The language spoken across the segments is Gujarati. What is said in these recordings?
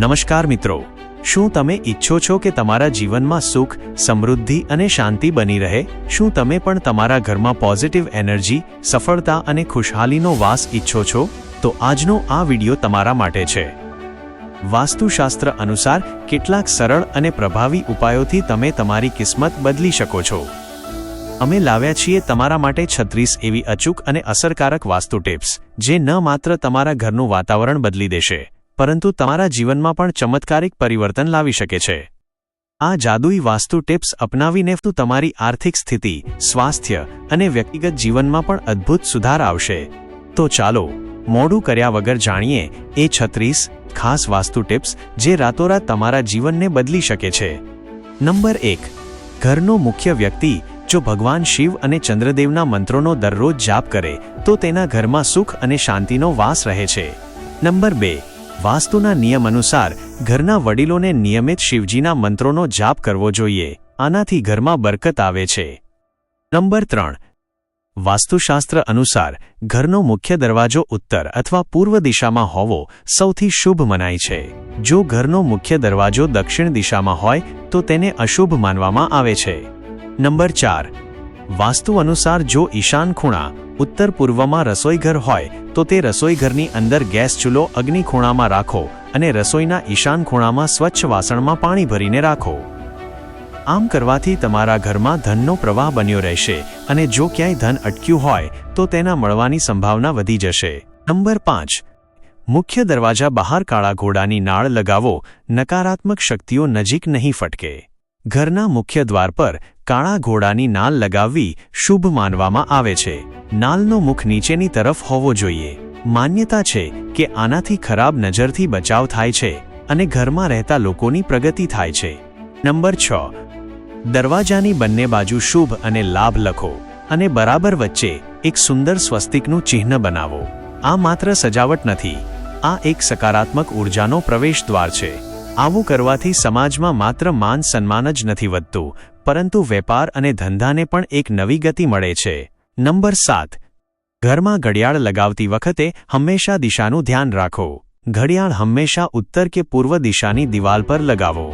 નમસ્કાર મિત્રો, શું તમે ઈચ્છો છો કે તમારા જીવનમાં સુખ, સમૃદ્ધિ અને શાંતિ બની રહે? શું તમે પણ તમારા ઘરમાં પોઝિટિવ એનર્જી, સફળતા અને ખુશહાલીનો વાસ ઈચ્છો છો? તો આજનો આ વિડિયો તમારા માટે છે। વાસ્તુશાસ્ત્ર અનુસાર કેટલાક સરળ અને પ્રભાવી ઉપાયોથી તમે તમારી કિસ્મત બદલી શકો છો। અમે લાવ્યા છીએ તમારા માટે 36 એવી અચૂક અને અસરકારક વાસ્તુ ટિપ્સ, જે ન માત્ર તમારા ઘરનું વાતાવરણ બદલી દેશે, પરંતુ તમારા જીવનમાં પણ ચમત્કારિક પરિવર્તન લાવી શકે છે। આ જાદુઈ વાસ્તુ ટિપ્સ અપનાવીને તમારી આર્થિક સ્થિતિ, સ્વાસ્થ્ય અને વ્યક્તિગત જીવનમાં પણ અદ્ભુત સુધાર આવશે। તો ચાલો મોડું કર્યા વગર જાણીએ એ 36 ખાસ વાસ્તુ ટિપ્સ જે રાતોરાત તમારા જીવનને બદલી શકે છે। નંબર 1, ઘરનો મુખ્ય વ્યક્તિ જો ભગવાન શિવ અને ચંદ્રદેવના મંત્રોનો દરરોજ જાપ કરે તો તેના ઘરમાં સુખ અને શાંતિનો વાસ રહે છે। નંબર 2, વાસ્તુના નિયમ અનુસાર ઘરના વડીલોને નિયમિત શિવજીના મંત્રોનો જાપ કરવો જોઈએ, આનાથી ઘરમાં બરકત આવે છે। નંબર 3, વાસ્તુશાસ્ત્ર અનુસાર ઘરનો મુખ્ય દરવાજો ઉત્તર અથવા પૂર્વ દિશામાં હોવો સૌથી શુભ મનાય છે। જો ઘરનો મુખ્ય દરવાજો દક્ષિણ દિશામાં હોય તો તેને અશુભ માનવામાં આવે છે। નંબર 4, વાસ્તુ અનુસાર જો ઈશાન ખૂણા ઉત્તર પૂર્વમાં રસોઈઘર હોય તો તે રસોઈઘરની અંદર ગેસ ચૂલો અગ્નિ ખૂણામાં રાખો અને રસોઈના ઈશાન ખૂણામાં સ્વચ્છ વાસણમાં પાણી ભરીને રાખો। આમ કરવાથી તમારા ઘરમાં ધનનો પ્રવાહ બન્યો રહેશે અને જો ક્યાંય ધન અટક્યું હોય તો તેના મળવાની સંભાવના વધી જશે। નંબર 5, મુખ્ય દરવાજા બહાર કાળા ઘોડાની નાળ લગાવો, નકારાત્મક શક્તિઓ નજીક નહીં ફટકે। ઘરના મુખ્ય દ્વાર પર કાળા ઘોડાની નાળ લગાવવી શુભ માનવામાં આવે છે। નાળનો મુખ નીચેની તરફ હોવો જોઈએ। માન્યતા છે કે આનાથી ખરાબ નજરથી બચાવ થાય છે અને ઘરમાં રહેતા લોકોની પ્રગતિ થાય છે। નંબર 6, દરવાજાની બંને બાજુ શુભ અને લાભ લખો અને બરાબર વચ્ચે એક સુંદર સ્વસ્તિકનું ચિહ્ન બનાવો। આ માત્ર સજાવટ નથી, આ એક સકારાત્મક ઉર્જાનો પ્રવેશ દ્વાર છે। આવું કરવાથી સમાજમાં માત્ર માન સન્માન જ નથી વધતું, પરંતુ વેપાર અને ધંધાને પણ એક નવી ગતિ મળે છે। નંબર 7, ઘરમાં ઘડિયાળ લગાવતી વખતે હંમેશા દિશાનું ધ્યાન રાખો। ઘડિયાળ હંમેશા ઉત્તર કે પૂર્વ દિશાની દિવાલ પર લગાવો।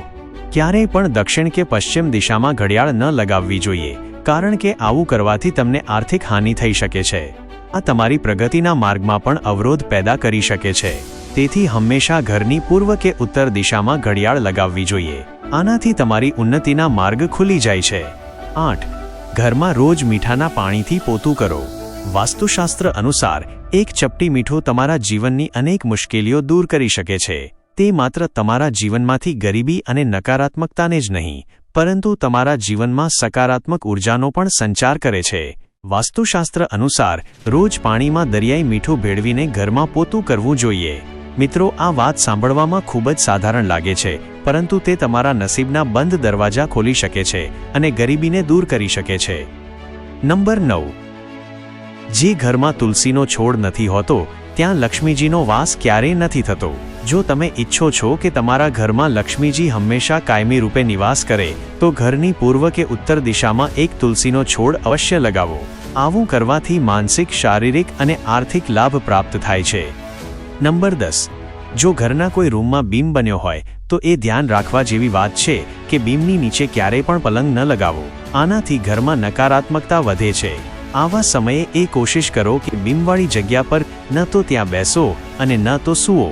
ક્યારેય પણ દક્ષિણ કે પશ્ચિમ દિશામાં ઘડિયાળ ન લગાવવી જોઈએ, કારણ કે આવું કરવાથી તમને આર્થિક હાનિ થઈ શકે છે। આ તમારી પ્રગતિના માર્ગમાં પણ અવરોધ પેદા કરી શકે છે। તેથી હંમેશા ઘરની પૂર્વ કે ઉત્તર દિશામાં ઘડિયાળ લગાવવી જોઈએ। આનાથી તમારી ઉન્નતિના માર્ગ ખુલી જાય છે। 8, ઘરમાં રોજ મીઠાના પાણીથી પોતું કરો। વાસ્તુશાસ્ત્ર અનુસાર એક ચપટી મીઠું તમારા જીવનની અનેક મુશ્કેલીઓ દૂર કરી શકે છે। તે માત્ર તમારા જીવનમાંથી ગરીબી અને નકારાત્મકતાને જ નહીં, પરંતુ તમારા જીવનમાં સકારાત્મક ઉર્જાનો પણ સંચાર કરે છે। વાસ્તુશાસ્ત્ર અનુસાર રોજ પાણીમાં દરિયાઈ મીઠું ભેળવીને ઘરમાં પોતું કરવું જોઈએ। મિત્રો, આ વાત સાંભળવામાં ખૂબ જ સાધારણ લાગે છે, પરંતુ તે તમારા નસીબના બંધ દરવાજા ખોલી શકે છે અને ગરીબીને દૂર કરી શકે છે। નંબર 9, જે ઘરમાં તુલસીનો છોડ નથી હોતો ત્યાં લક્ષ્મીજીનો વાસ ક્યારેય નથી થતો। જો તમે ઈચ્છો છો કે તમારા ઘરમાં લક્ષ્મીજી હંમેશા કાયમી રૂપે નિવાસ કરે તો ઘરની પૂર્વ કે ઉત્તર દિશામાં એક તુલસીનો છોડ અવશ્ય લગાવો। આવું કરવાથી માનસિક, શારીરિક અને આર્થિક લાભ પ્રાપ્ત થાય છે। નંબર 10, જો ઘરના કોઈ રૂમમાં બીમ બન્યો હોય તો એ ધ્યાન રાખવા જેવી વાત છે કે બીમની નીચે ક્યારેય પણ પલંગ ન લગાવો। આનાથી ઘરમાં નકારાત્મકતા વધે છે। આવા સમયે એ કોશિશ કરો કે બીમવાળી જગ્યા પર ન તો ત્યાં બેસો અને ન તો સૂવો।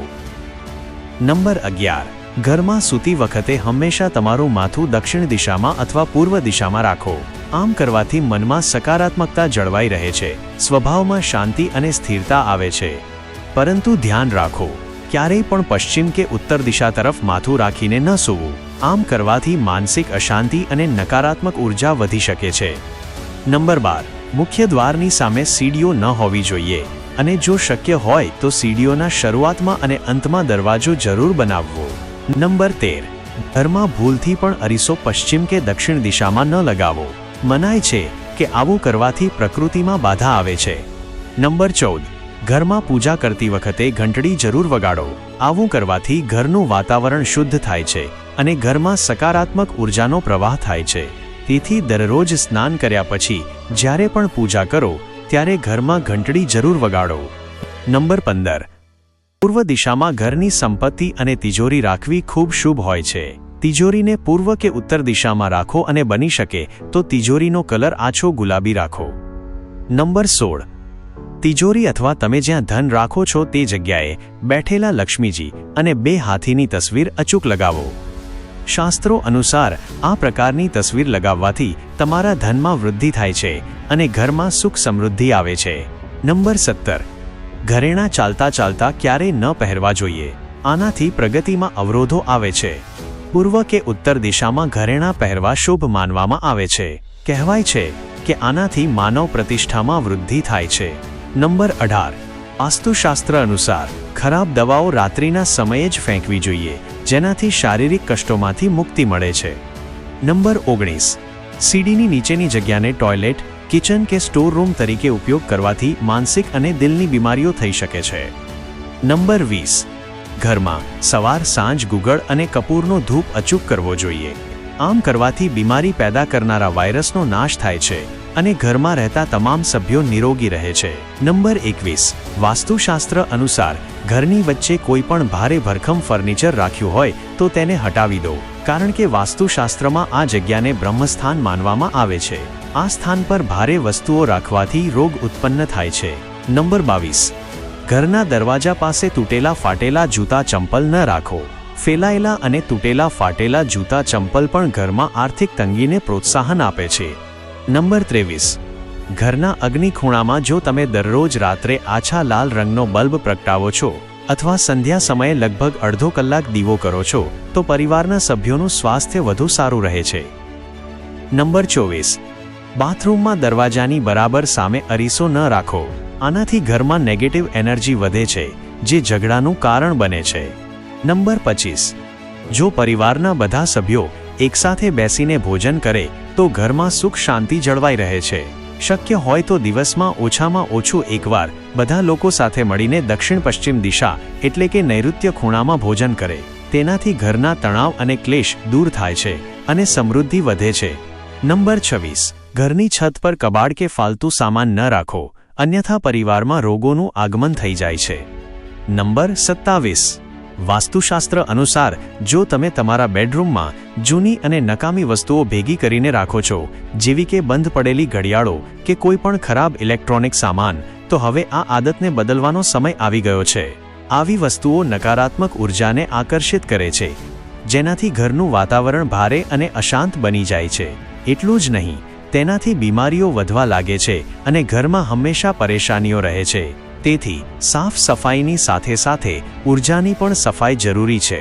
નંબર 11, ઘરમાં સૂતી વખતે હંમેશા તમારું માથું દક્ષિણ દિશામાં અથવા પૂર્વ દિશામાં રાખો। આમ કરવાથી મનમાં સકારાત્મકતા જળવાઈ રહે છે, સ્વભાવમાં શાંતિ અને સ્થિરતા આવે છે। પરંતુ ધ્યાન રાખો, ક્યારેય પણ પશ્ચિમ કે ઉત્તર દિશા તરફ માથું રાખીને ન સૂવું। આમ કરવાથી માનસિક અશાંતિ અને નકારાત્મક ઉર્જા વધી શકે છે। નંબર 12, મુખ્ય દ્વારની સામે સીડીઓ ન હોવી જોઈએ અને જો શક્ય હોય તો સીડીઓના શરૂઆતમાં અને અંતમાં દરવાજો જરૂર બનાવવો। નંબર 13, ઘરમાં ભૂલથી પણ અરીસો પશ્ચિમ કે દક્ષિણ દિશામાં ન લગાવો। મનાય છે કે આવું કરવાથી પ્રકૃતિમાં બાધા આવે છે। નંબર 14, ઘરમાં પૂજા કરતી વખતે ઘંટડી જરૂર વગાડો। આવું કરવાથી ઘરનું વાતાવરણ શુદ્ધ થાય છે અને ઘરમાં સકારાત્મક ઉર્જાનો પ્રવાહ થાય છે। તેથી દરરોજ સ્નાન કર્યા પછી જ્યારે પણ પૂજા કરો ત્યારે ઘરમાં ઘંટડી જરૂર વગાડો। નંબર 15, પૂર્વ દિશામાં ઘરની સંપત્તિ અને તિજોરી રાખવી ખૂબ શુભ હોય છે. તિજોરીને પૂર્વ કે ઉત્તર દિશામાં રાખો અને બની શકે તો તિજોરીનો કલર આછો ગુલાબી રાખો. નંબર 16. તિજોરી અથવા તમે જ્યાં ધન રાખો છો તે જગ્યાએ બેઠેલા લક્ષ્મીજી અને 2 હાથીની તસવીર અચૂક લગાવો. શાસ્ત્રો અનુસાર આ પ્રકારની તસવીર લગાવવાથી તમારા ધનમાં વૃદ્ધિ થાય છે અને ઘરમાં સુખ સમૃદ્ધિ આવે છે. નંબર 17. ઘરેણાં ચાલતા ચાલતા ક્યારેય ન પહેરવા જોઈએ. આનાથી પ્રગતિમાં અવરોધો આવે છે. પૂર્વ કે ઉત્તર દિશામાં ઘરેણાં પહેરવા શુભ માનવામાં આવે છે. કહેવાય છે કે આનાથી માનવ પ્રતિષ્ઠામાં વૃદ્ધિ થાય છે. નંબર 18. વાસ્તુશાસ્ત્ર અનુસાર ખરાબ દવાઓ રાત્રિના સમયે જ ફેંકવી જોઈએ, જેનાથી શારીરિક કષ્ટોમાંથી મુક્તિ મળે છે. નંબર 19. સીડીની નીચેની જગ્યાને ટોયલેટ, કિચન કે સ્ટોર રૂમ તરીકે ઉપયોગ કરવાથી માનસિક અને દિલની બીમારીઓ થઈ શકે છે. નંબર 20. ઘરમાં સવાર સાંજ ગુગળ અને કપૂરનો ધૂપ અચૂક કરવો જોઈએ. આમ કરવાથી બીમારી પેદા કરનારા વાયરસનો નાશ થાય છે અને ઘરમાં રહેતા તમામ સભ્યો નિરોગી રહે છે. નંબર 21. વાસ્તુશાસ્ત્ર અનુસાર ઘરની વચ્ચે કોઈ પણ ભારે ભરખમ ફર્નિચર રાખ્યું હોય તો તેને હટાવી દો, કારણ કે વાસ્તુશાસ્ત્રમાં આ જગ્યાને બ્રહ્મસ્થાન માનવામાં આવે છે. આ સ્થાન પર ભારે વસ્તુઓ રાખવાથી રોગ ઉત્પન્ન થાય છે. નંબર 22. ઘરના દરવાજા પાસે તૂટેલા ફાટેલા જૂતા ચંપલ ન રાખો. ફેલાયેલા અને તૂટેલા ફાટેલા જૂતા ચંપલ પણ ઘરમાં આર્થિક તંગીને પ્રોત્સાહન આપે છે. નંબર 23. ઘરના અગ્નિ ખૂણામાં જો તમે દરરોજ રાત્રે આછા લાલ રંગનો બલ્બ પ્રગટાવો છો અથવા સંધ્યા સમયે લગભગ અડધો કલાક દીવો કરો છો તો પરિવારના સભ્યોનું સ્વાસ્થ્ય વધુ સારું રહે છે. નંબર 24. બાથરૂમમાં દરવાજાની બરાબર સામે અરીસો ન રાખો. આનાથી ઘરમાં નેગેટિવ એનર્જી વધે છે, જે ઝઘડાનું કારણ બને છે. નંબર 25. જો પરિવારના બધા સભ્યો એકસાથે બેસીને ભોજન કરે તો ઘરમાં સુખ શાંતિ જળવાઈ રહે છે. શક્ય હોય તો દિવસમાં ઓછામાં ઓછું એકવાર બધા લોકો સાથે મળીને દક્ષિણ પશ્ચિમ દિશા એટલે કે નૈઋત્ય ખૂણામાં ભોજન કરે. તેનાથી ઘરના તણાવ અને ક્લેશ દૂર થાય છે અને સમૃદ્ધિ વધે છે. નંબર 26. ઘરની છત પર કબાડ કે ફાલતુ સામાન ન રાખો, અન્યથા પરિવારમાં રોગોનું આગમન થઈ જાય છે. નંબર 27. વાસ્તુશાસ્ત્ર અનુસાર જો તમે તમારા બેડરૂમમાં જૂની અને નકામી વસ્તુઓ ભેગી કરીને રાખો છો, જેવી કે બંધ પડેલી ઘડિયાળો કે કોઈ પણ ખરાબ ઇલેક્ટ્રોનિક સામાન, તો હવે આ આદતને બદલવાનો સમય આવી ગયો છે. આવી વસ્તુઓ નકારાત્મક ઉર્જાને આકર્ષિત કરે છે, જેનાથી ઘરનું વાતાવરણ ભારે અને અશાંત બની જાય છે. એટલું જ નહીં, તેનાથી બીમારીઓ વધવા લાગે છે અને ઘરમાં હંમેશા પરેશાનીઓ રહે છે. તેથી સાફ સફાઈની સાથે સાથે ઉર્જાની પણ સફાઈ જરૂરી છે.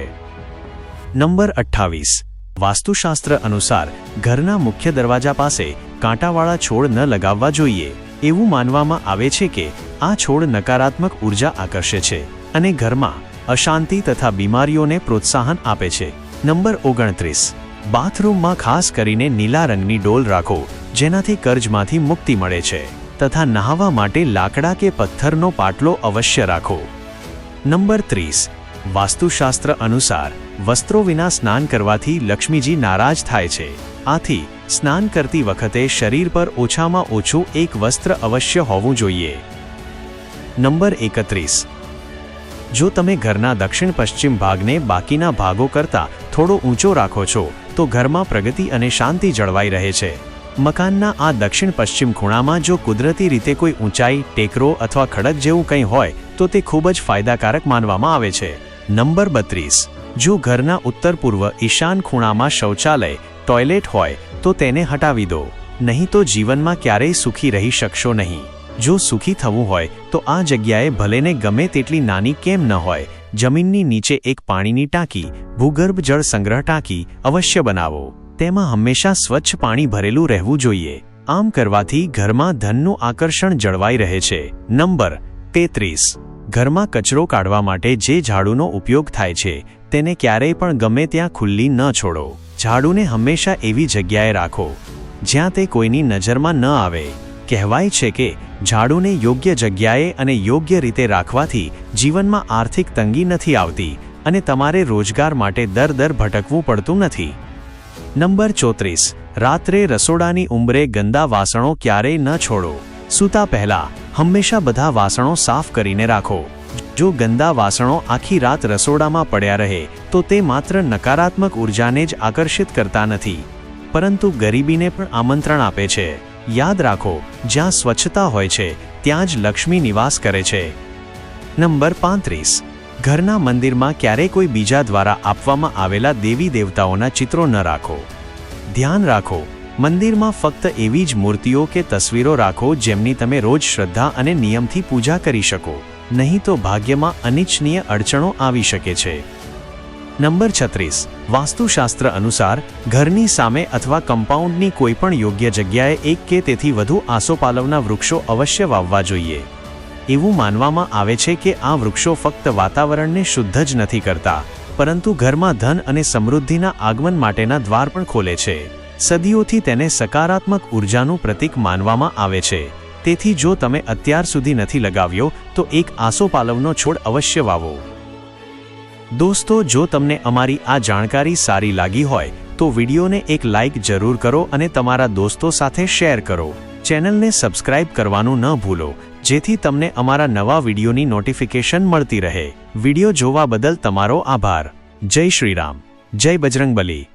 નંબર 28. વાસ્તુશાસ્ત્ર અનુસાર ઘરના મુખ્ય દરવાજા પાસે કાંટાવાળા છોડ ન લગાવવા જોઈએ. એવું માનવામાં આવે છે કે આ છોડ નકારાત્મક ઉર્જા આકર્ષે છે અને ઘરમાં અશાંતિ તથા બીમારીઓને પ્રોત્સાહન આપે છે. નંબર 29. બાથરૂમમાં ખાસ કરીને નીલા રંગની ડોલ રાખો, જેનાથી કર્જમાંથી મુક્તિ મળે છે, તથા નહાવા માટે લાકડા કે પથ્થરનો પાટલો અવશ્ય રાખો. નંબર 30. વાસ્તુશાસ્ત્ર અનુસાર વસ્ત્રો વિના સ્નાન કરવાથી લક્ષ્મીજી નારાજ થાય છે. આથી સ્નાન કરતી વખતે શરીર પર ઓછામાં ઓછું એક વસ્ત્ર અવશ્ય હોવું જોઈએ. નંબર 31. જો તમે ઘરના દક્ષિણ પશ્ચિમ ભાગને બાકીના ભાગો કરતાં થોડો ઊંચો રાખો છો તો ઘરમાં પ્રગતિ અને શાંતિ જળવાઈ રહે છે. મકાનના આ દક્ષિણ પશ્ચિમ ખૂણામાં જો કુદરતી રીતે કોઈ ઊંચાઈ, ટેકરો અથવા ખડક જેવું કંઈ હોય તો તે ખૂબ જ ફાયદાકારક માનવામાં આવે છે. નંબર 32. જો ઘરના ઉત્તર પૂર્વ ઈશાન ખૂણામાં શૌચાલય, ટોયલેટ હોય તો તેને હટાવી દો, નહીં તો જીવનમાં ક્યારેય સુખી રહી શકશો નહીં. જો સુખી થવું હોય તો આ જગ્યાએ ભલેને ગમે તેટલી નાની કેમ ન હોય, જમીનની નીચે એક પાણીની ટાંકી, ભૂગર્ભ જળ સંગ્રહ ટાંકી અવશ્ય બનાવો. તેમાં હંમેશા સ્વચ્છ પાણી ભરેલું રહેવું જોઈએ. આમ કરવાથી ઘરમાં ધનનું આકર્ષણ જળવાઈ રહે છે. નંબર 33. ઘરમાં કચરો કાઢવા માટે જે ઝાડુનો ઉપયોગ થાય છે તેને ક્યારેય પણ ગમે ત્યાં ખુલ્લી ન છોડો. ઝાડુને હંમેશા એવી જગ્યાએ રાખો જ્યાં તે કોઈની નજરમાં ન આવે. કહેવાય છે કે ઝાડુને યોગ્ય જગ્યાએ અને યોગ્ય રીતે રાખવાથી જીવનમાં આર્થિક તંગી નથી આવતી અને તમારે રોજગાર માટે દર ભટકવું પડતું નથી. નંબર 34. રાત્રે રસોડાની ઉંબરે ગંદા વાસણો ક્યારેય ન છોડો. સૂતા પહેલા હંમેશા બધા વાસણો સાફ કરીને રાખો. જો ગંદા વાસણો આખી રાત રસોડામાં પડ્યા રહે તો તે માત્ર નકારાત્મક ઉર્જાને જ આકર્ષિત કરતા નથી, પરંતુ ગરીબીને પણ આમંત્રણ આપે છે. યાદ રાખો, જ્યાં સ્વચ્છતા હોય છે ત્યાં જ લક્ષ્મી નિવાસ કરે છે. નંબર 35. ઘરના મંદિરમાં ક્યારેય કોઈ બીજા દ્વારા આપવામાં આવેલા દેવી દેવતાઓના ચિત્રો ન રાખો. ધ્યાન રાખો, મંદિરમાં ફક્ત એવી જ મૂર્તિઓ કે તસવીરો રાખો જેમની તમે રોજ શ્રદ્ધા અને નિયમથી પૂજા કરી શકો, નહીં તો ભાગ્યમાં અનિચ્છનીય અડચણો આવી શકે છે. નંબર 36. વાસ્તુશાસ્ત્ર અનુસાર ઘરની સામે અથવા કમ્પાઉન્ડની કોઈપણ યોગ્ય જગ્યાએ એક કે તેથી વધુ આસોપાલવના વૃક્ષો અવશ્ય વાવવા જોઈએ. એવું માનવામાં આવે છે કે આ વૃક્ષો ફક્ત વાતાવરણને શુદ્ધ જ નથી કરતા, પરંતુ ઘરમાં ધન અને સમૃદ્ધિના આગમન માટેના દ્વાર પણ ખોલે છે. સદીઓથી તેને સકારાત્મક ઉર્જાનું પ્રતીક માનવામાં આવે છે. તેથી જો તમે અત્યાર સુધી નથી લગાવ્યો તો એક આસોપાલવનો છોડ અવશ્ય વાવો. દોસ્તો, જો તમને અમારી આ જાણકારી સારી લાગી હોય તો વિડીયોને એક લાઇક જરૂર કરો અને તમારા દોસ્તો સાથે શેર કરો. ચેનલને સબસ્ક્રાઇબ કરવાનું ન ભૂલો, જેથી તમને અમારા નવા વિડીયોની નોટિફિકેશન મળતી રહે. વિડીયો જોવા બદલ તમારો આભાર. જય શ્રી રામ, જય બજરંગબલી.